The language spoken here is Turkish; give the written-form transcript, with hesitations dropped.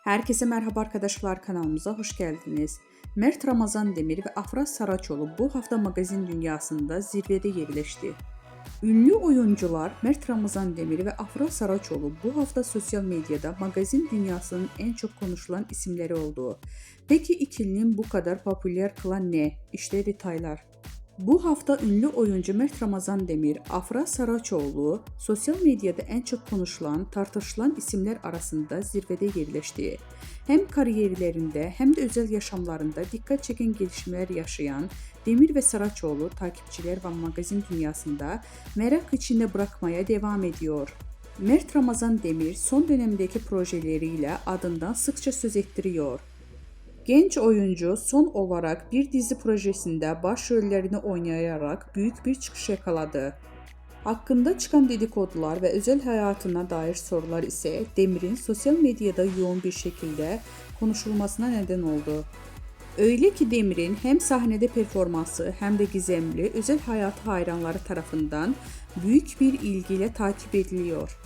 Herkese merhaba arkadaşlar, kanalımıza hoş geldiniz. Mert Ramazan Demir ve Afra Saraçoğlu bu hafta magazin dünyasında zirvede yerleşti. Ünlü oyuncular Mert Ramazan Demir ve Afra Saraçoğlu bu hafta sosyal medyada magazin dünyasının en çok konuşulan isimleri oldu. Peki ikilinin bu kadar popüler kılan ne? İşte detaylar. Bu hafta ünlü oyuncu Mert Ramazan Demir, Afra Saraçoğlu sosyal medyada en çok konuşulan, tartışılan isimler arasında zirvede yerleşti. Hem kariyerlerinde hem de özel yaşamlarında dikkat çeken gelişmeler yaşayan Demir ve Saraçoğlu takipçiler ve magazin dünyasında merak içinde bırakmaya devam ediyor. Mert Ramazan Demir son dönemdeki projeleriyle adından sıkça söz ettiriyor. Genç oyuncu son olarak bir dizi projesinde başrollerini oynayarak büyük bir çıkış yakaladı. Hakkında çıkan dedikodular ve özel hayatına dair sorular ise Demir'in sosyal medyada yoğun bir şekilde konuşulmasına neden oldu. Öyle ki Demir'in hem sahnede performansı hem de gizemli özel hayatı hayranları tarafından büyük bir ilgiyle takip ediliyor.